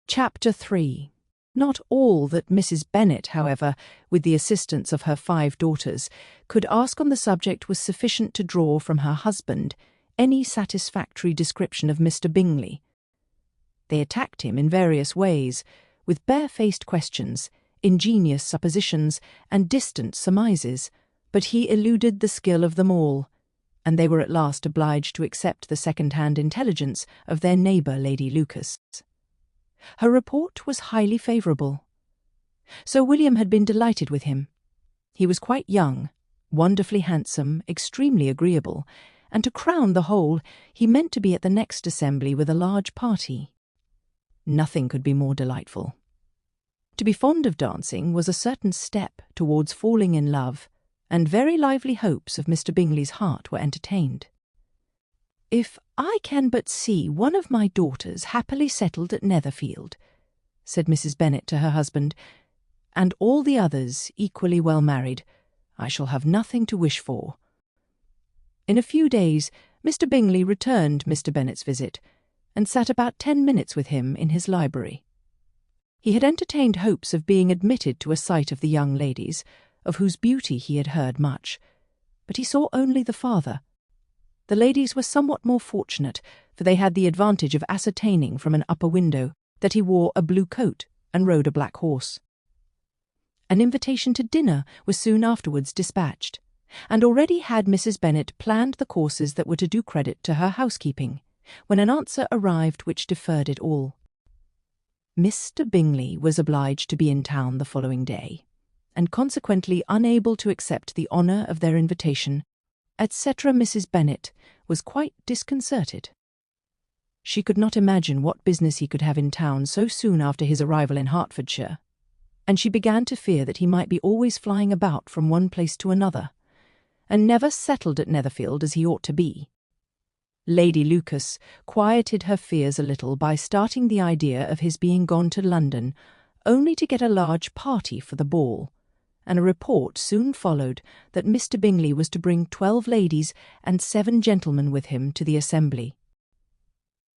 Chapter 3. Not all that Mrs. Bennet, however, with the assistance of her 5 daughters, could ask on the subject was sufficient to draw from her husband any satisfactory description of Mr. Bingley. They attacked him in various ways, with barefaced questions, ingenious suppositions, and distant surmises, but he eluded the skill of them all, and they were at last obliged to accept the second-hand intelligence of their neighbour Lady Lucas. Her report was highly favourable. Sir William had been delighted with him. He was quite young, wonderfully handsome, extremely agreeable, and to crown the whole, he meant to be at the next assembly with a large party. Nothing could be more delightful. To be fond of dancing was a certain step towards falling in love, and very lively hopes of Mr. Bingley's heart were entertained. "If I can but see one of my daughters happily settled at Netherfield," said Mrs. Bennet to her husband, "and all the others equally well married, I shall have nothing to wish for." In a few days Mr. Bingley returned Mr. Bennet's visit, and sat about 10 minutes with him in his library. He had entertained hopes of being admitted to a sight of the young ladies, of whose beauty he had heard much, but he saw only the father. The ladies were somewhat more fortunate, for they had the advantage of ascertaining from an upper window that he wore a blue coat and rode a black horse. An invitation to dinner was soon afterwards dispatched, and already had Mrs. Bennet planned the courses that were to do credit to her housekeeping, when an answer arrived which deferred it all. Mr. Bingley was obliged to be in town the following day, and consequently unable to accept the honour of their invitation, etc. Mrs. Bennet was quite disconcerted. She could not imagine what business he could have in town so soon after his arrival in Hertfordshire, and she began to fear that he might be always flying about from one place to another, and never settled at Netherfield as he ought to be. Lady Lucas quieted her fears a little by starting the idea of his being gone to London only to get a large party for the ball, and a report soon followed that Mr. Bingley was to bring 12 ladies and 7 gentlemen with him to the assembly.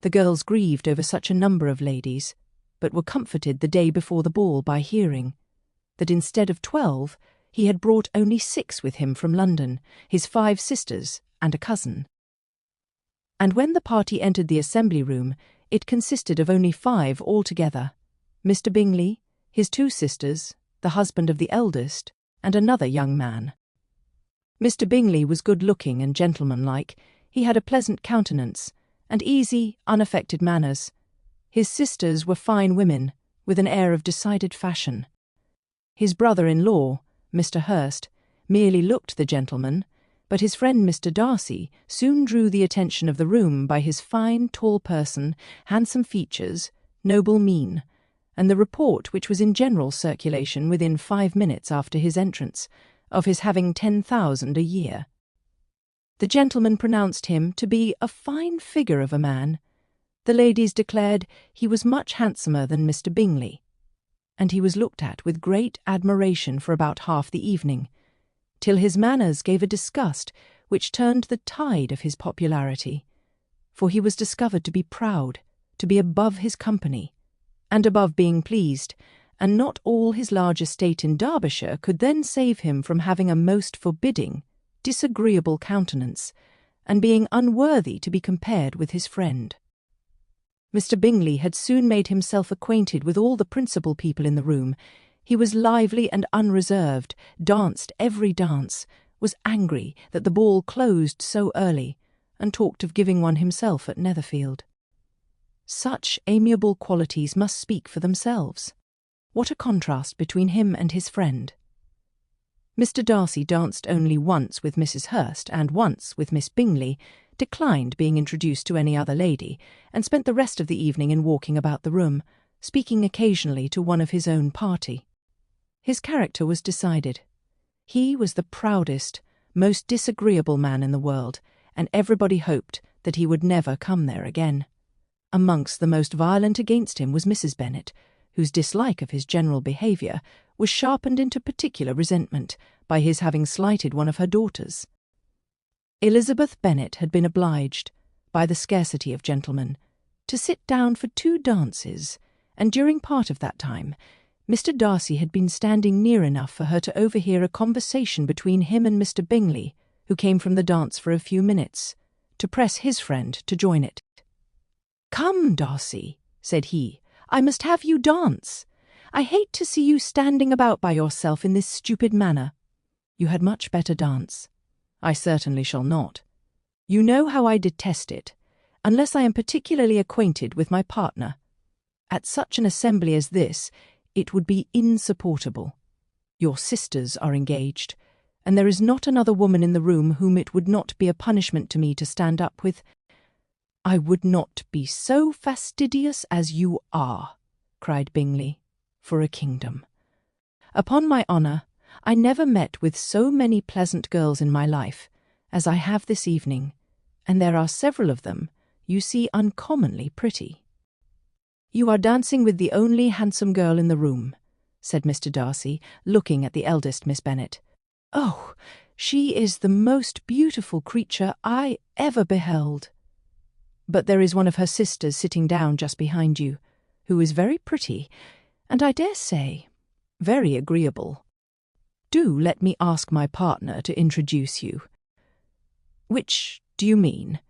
The girls grieved over such a number of ladies, but were comforted the day before the ball by hearing that instead of 12 he had brought only 6 with him from London, his 5 sisters and a cousin. And when the party entered the assembly room, it consisted of only 5 altogether: Mr. Bingley, his 2 sisters, the husband of the eldest, and another young man. Mr. Bingley was good-looking and gentlemanlike. He had a pleasant countenance, and easy, unaffected manners. His sisters were fine women, with an air of decided fashion. His brother-in-law, Mr. Hurst, merely looked the gentleman, but his friend Mr. Darcy soon drew the attention of the room by his fine, tall person, handsome features, noble mien, and the report which was in general circulation within 5 minutes after his entrance, of his having 10,000 a year. The gentleman pronounced him to be a fine figure of a man. The ladies declared he was much handsomer than Mr. Bingley, and he was looked at with great admiration for about half the evening, till his manners gave a disgust which turned the tide of his popularity, for he was discovered to be proud, to be above his company, and above being pleased, and not all his large estate in Derbyshire could then save him from having a most forbidding, disagreeable countenance, and being unworthy to be compared with his friend. Mr. Bingley had soon made himself acquainted with all the principal people in the room. He was lively and unreserved, danced every dance, was angry that the ball closed so early, and talked of giving one himself at Netherfield. Such amiable qualities must speak for themselves. What a contrast between him and his friend! Mr. Darcy danced only once with Mrs. Hurst and once with Miss Bingley, declined being introduced to any other lady, and spent the rest of the evening in walking about the room, speaking occasionally to one of his own party. His character was decided. He was the proudest, most disagreeable man in the world, and everybody hoped that he would never come there again. Amongst the most violent against him was Mrs. Bennet, whose dislike of his general behaviour was sharpened into particular resentment by his having slighted one of her daughters. Elizabeth Bennet had been obliged, by the scarcity of gentlemen, to sit down for 2 dances, and during part of that time, Mr. Darcy had been standing near enough for her to overhear a conversation between him and Mr. Bingley, who came from the dance for a few minutes, to press his friend to join it. "Come, Darcy," said he, "I must have you dance. I hate to see you standing about by yourself in this stupid manner. You had much better dance." "I certainly shall not." "You know how I detest it, unless I am particularly acquainted with my partner. At such an assembly as this, it would be insupportable. Your sisters are engaged, and there is not another woman in the room whom it would not be a punishment to me to stand up with." "I would not be so fastidious as you are," cried Bingley, "for a kingdom. Upon my honour, I never met with so many pleasant girls in my life as I have this evening, and there are several of them you see uncommonly pretty." "You are dancing with the only handsome girl in the room," said Mr. Darcy, looking at the eldest Miss Bennet. "Oh, she is the most beautiful creature I ever beheld. But there is one of her sisters sitting down just behind you, who is very pretty, and I dare say very agreeable. Do let me ask my partner to introduce you." "Which do you mean?"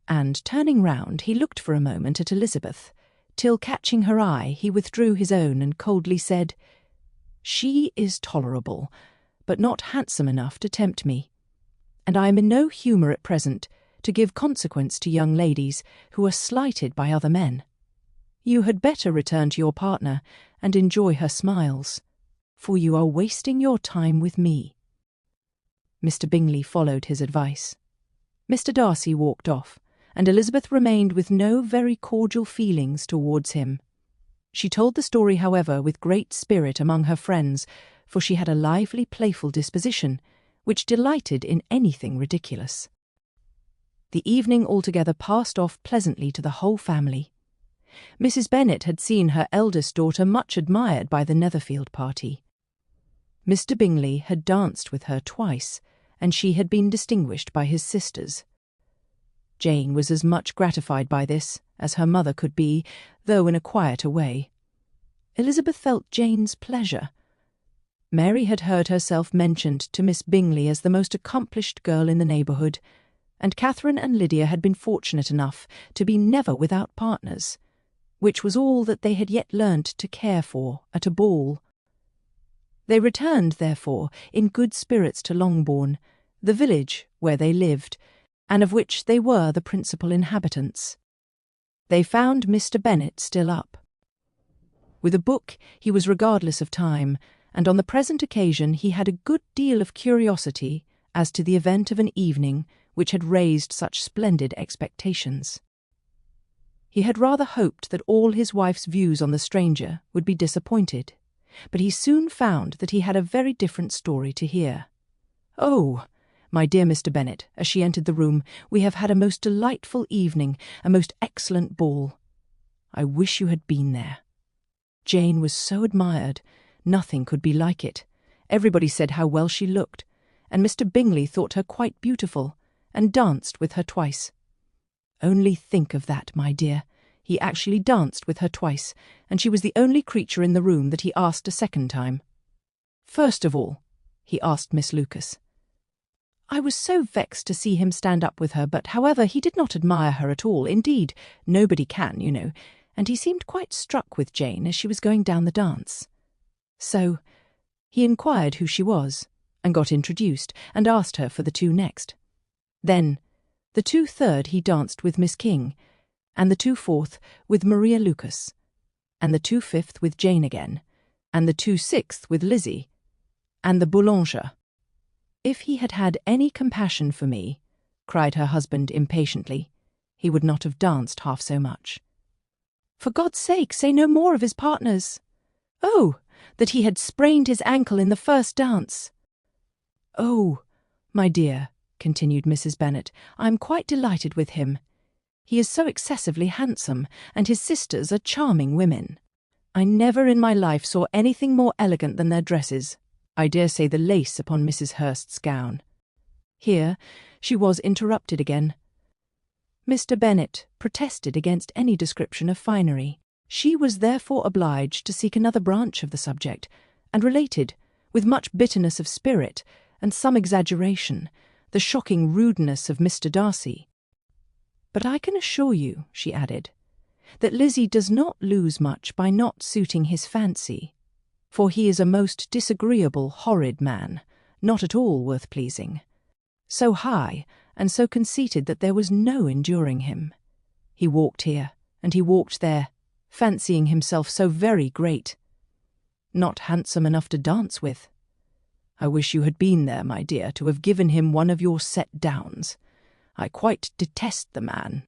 And turning round, he looked for a moment at Elizabeth, till catching her eye, he withdrew his own and coldly said, "She is tolerable, but not handsome enough to tempt me, and I am in no humour at present to give consequence to young ladies who are slighted by other men. You had better return to your partner and enjoy her smiles, for you are wasting your time with me." Mr. Bingley followed his advice. Mr. Darcy walked off, and Elizabeth remained with no very cordial feelings towards him. She told the story, however, with great spirit among her friends, for she had a lively, playful disposition, which delighted in anything ridiculous. The evening altogether passed off pleasantly to the whole family. Mrs. Bennet had seen her eldest daughter much admired by the Netherfield party. Mr. Bingley had danced with her twice, and she had been distinguished by his sisters. Jane was as much gratified by this as her mother could be, though in a quieter way. Elizabeth felt Jane's pleasure. Mary had heard herself mentioned to Miss Bingley as the most accomplished girl in the neighbourhood, and Catherine and Lydia had been fortunate enough to be never without partners, which was all that they had yet learnt to care for at a ball. They returned, therefore, in good spirits to Longbourn, the village where they lived, and of which they were the principal inhabitants. They found Mr. Bennet still up. With a book he was regardless of time, and on the present occasion he had a good deal of curiosity as to the event of an evening which had raised such splendid expectations. He had rather hoped that all his wife's views on the stranger would be disappointed, but he soon found that he had a very different story to hear. "Oh, my dear Mr. Bennet," as she entered the room, "we have had a most delightful evening, a most excellent ball. I wish you had been there. Jane was so admired, nothing could be like it. Everybody said how well she looked, and Mr. Bingley thought her quite beautiful, and danced with her twice. Only think of that, my dear. He actually danced with her twice, and she was the only creature in the room that he asked a second time. First of all, he asked Miss Lucas. I was so vexed to see him stand up with her, but however he did not admire her at all. Indeed, nobody can, you know, and he seemed quite struck with Jane as she was going down the dance. So he inquired who she was, and got introduced, and asked her for the two next. Then the 2/3 he danced with Miss King, and the 2/4 with Maria Lucas, and the 2/5 with Jane again, and the 2/6 with Lizzie, and the Boulanger. If he had had any compassion for me, cried her husband impatiently, he would not have danced half so much. For God's sake, say no more of his partners. Oh, that he had sprained his ankle in the first dance. Oh, my dear, continued Mrs. Bennet, I am quite delighted with him. He is so excessively handsome, and his sisters are charming women. I never in my life saw anything more elegant than their dresses. I dare say the lace upon Mrs. Hurst's gown. Here she was interrupted again. Mr. Bennet protested against any description of finery. She was therefore obliged to seek another branch of the subject, and related, with much bitterness of spirit and some exaggeration, the shocking rudeness of Mr. Darcy. "But I can assure you," she added, "that Lizzie does not lose much by not suiting his fancy, for he is a most disagreeable, horrid man, not at all worth pleasing. So high and so conceited that there was no enduring him. He walked here, and he walked there, fancying himself so very great. Not handsome enough to dance with. I wish you had been there, my dear, to have given him one of your set downs. I quite detest the man,